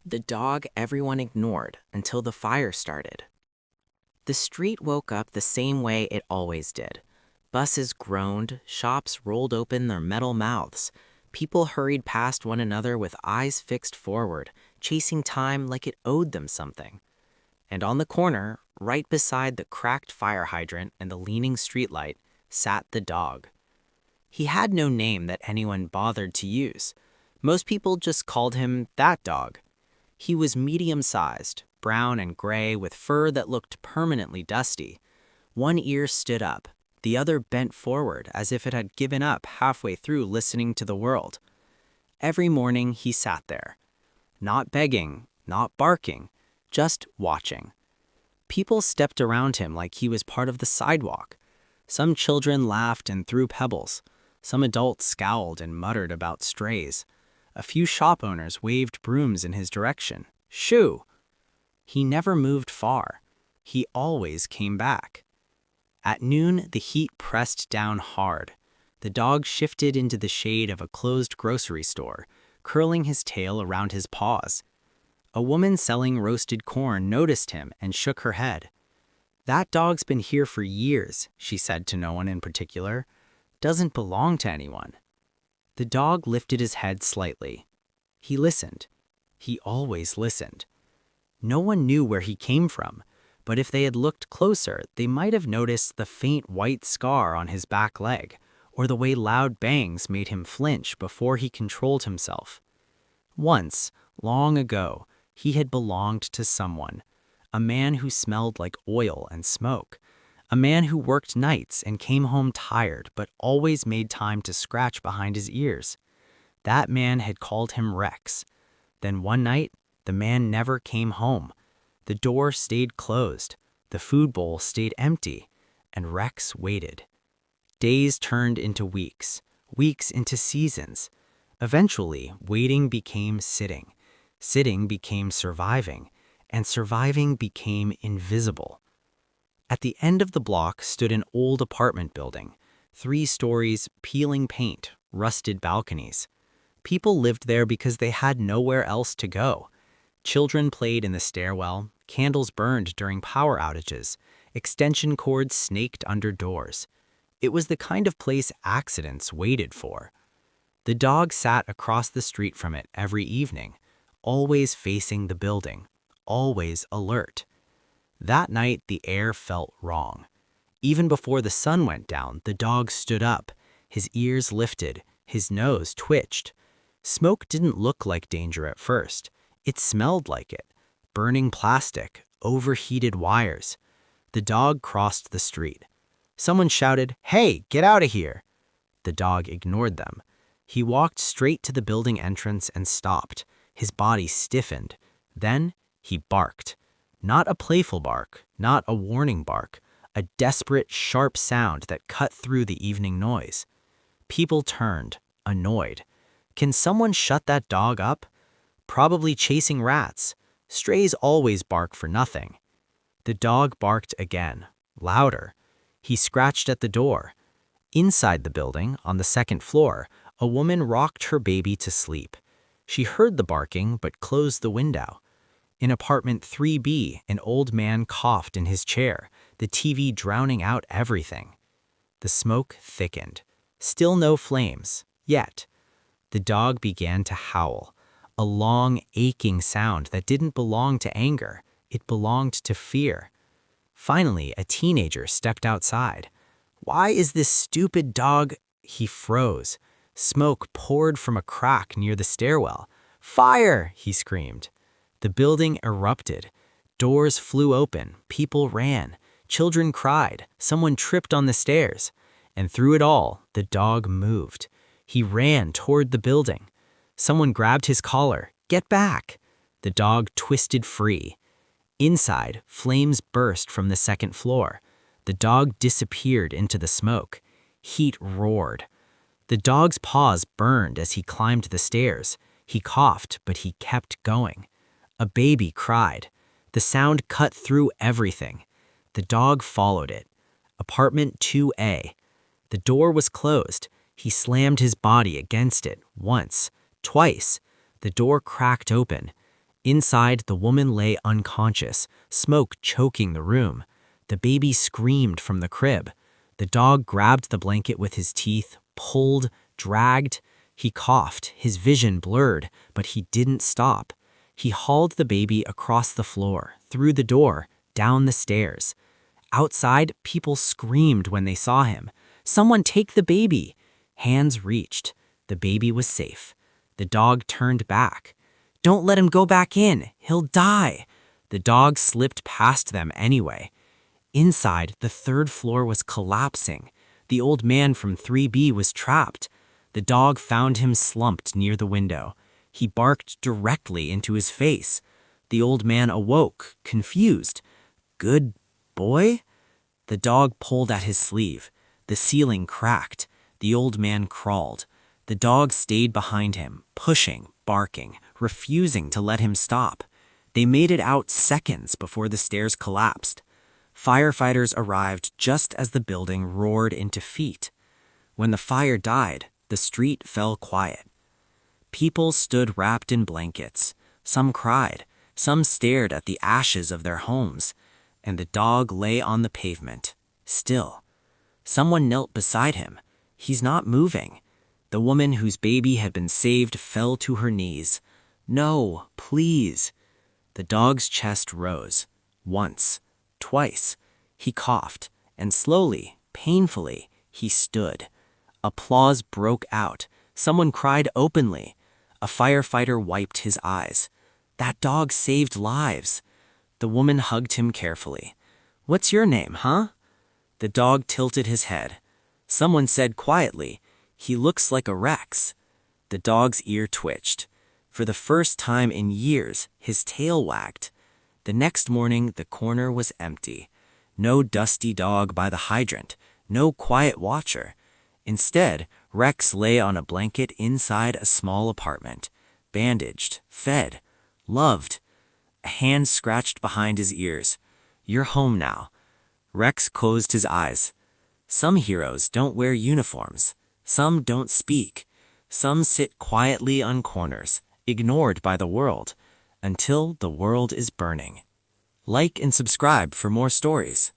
The dog everyone ignored until the fire started. The street woke up the same way it always did. Buses groaned, shops rolled open their metal mouths. People hurried past one another with eyes fixed forward, chasing time like it owed them something. And on the corner, right beside the cracked fire hydrant and the leaning streetlight, sat the dog. He had no name that anyone bothered to use. Most people just called him that dog. He was medium-sized, brown and gray with fur that looked permanently dusty. One ear stood up, the other bent forward as if it had given up halfway through listening to the world. Every morning he sat there, not begging, not barking, just watching. People stepped around him like he was part of the sidewalk. Some children laughed and threw pebbles. Some adults scowled and muttered about strays. A few shop owners waved brooms in his direction. Shoo! He never moved far. He always came back. At noon, the heat pressed down hard. The dog shifted into the shade of a closed grocery store, curling his tail around his paws. A woman selling roasted corn noticed him and shook her head. "That dog's been here for years," she said to no one in particular. "Doesn't belong to anyone." The dog lifted his head slightly. He listened. He always listened. No one knew where he came from, but if they had looked closer, they might have noticed the faint white scar on his back leg, or the way loud bangs made him flinch before he controlled himself. Once, long ago, he had belonged to someone, a man who smelled like oil and smoke, a man who worked nights and came home tired but always made time to scratch behind his ears. That man had called him Rex. Then one night, the man never came home. The door stayed closed, the food bowl stayed empty, and Rex waited. Days turned into weeks, weeks into seasons. Eventually, waiting became sitting, sitting became surviving, and surviving became invisible. At the end of the block stood an old apartment building, 3 stories, peeling paint, rusted balconies. People lived there because they had nowhere else to go. Children played in the stairwell, candles burned during power outages, extension cords snaked under doors. It was the kind of place accidents waited for. The dog sat across the street from it every evening, always facing the building, always alert. That night, the air felt wrong. Even before the sun went down, the dog stood up, his ears lifted, his nose twitched. Smoke didn't look like danger at first. It smelled like it. Burning plastic, overheated wires. The dog crossed the street. Someone shouted, "Hey, get out of here!" The dog ignored them. He walked straight to the building entrance and stopped. His body stiffened. Then he barked. Not a playful bark, not a warning bark, a desperate, sharp sound that cut through the evening noise. People turned, annoyed. Can someone shut that dog up? Probably chasing rats. Strays always bark for nothing. The dog barked again, louder. He scratched at the door. Inside the building, on the 2nd floor, a woman rocked her baby to sleep. She heard the barking but closed the window. In apartment 3B, an old man coughed in his chair, the TV drowning out everything. The smoke thickened. Still no flames, yet. The dog began to howl, a long, aching sound that didn't belong to anger. It belonged to fear. Finally, a teenager stepped outside. "Why is this stupid dog—" He froze. Smoke poured from a crack near the stairwell. "Fire!" he screamed. The building erupted. Doors flew open, people ran, children cried, someone tripped on the stairs. And through it all, the dog moved. He ran toward the building. Someone grabbed his collar. "Get back!" The dog twisted free. Inside, flames burst from the 2nd floor. The dog disappeared into the smoke. Heat roared. The dog's paws burned as he climbed the stairs. He coughed, but he kept going. A baby cried. The sound cut through everything. The dog followed it. Apartment 2A. The door was closed. He slammed his body against it once, twice. The door cracked open. Inside, the woman lay unconscious, smoke choking the room. The baby screamed from the crib. The dog grabbed the blanket with his teeth, pulled, dragged. He coughed, his vision blurred, but he didn't stop. He hauled the baby across the floor, through the door, down the stairs. Outside, people screamed when they saw him. "Someone take the baby!" Hands reached. The baby was safe. The dog turned back. "Don't let him go back in. He'll die." The dog slipped past them anyway. Inside, the third floor was collapsing. The old man from 3B was trapped. The dog found him slumped near the window. He barked directly into his face. The old man awoke, confused. "Good boy?" The dog pulled at his sleeve. The ceiling cracked. The old man crawled. The dog stayed behind him, pushing, barking, refusing to let him stop. They made it out seconds before the stairs collapsed. Firefighters arrived just as the building roared into feet. When the fire died, the street fell quiet. People stood wrapped in blankets. Some cried. Some stared at the ashes of their homes. And the dog lay on the pavement, still. Someone knelt beside him. He's not moving. The woman whose baby had been saved fell to her knees. "No, please." The dog's chest rose. Once, twice. He coughed, and slowly, painfully, he stood. Applause broke out. Someone cried openly. A firefighter wiped his eyes. That dog saved lives. The woman hugged him carefully. "What's your name, huh?" The dog tilted his head. Someone said quietly, "He looks like a Rex." The dog's ear twitched. For the first time in years, his tail wagged. The next morning, the corner was empty. No dusty dog by the hydrant. No quiet watcher. Instead, Rex lay on a blanket inside a small apartment. Bandaged, fed, loved. A hand scratched behind his ears. "You're home now." Rex closed his eyes. Some heroes don't wear uniforms. Some don't speak. Some sit quietly on corners, ignored by the world, until the world is burning. Like and subscribe for more stories.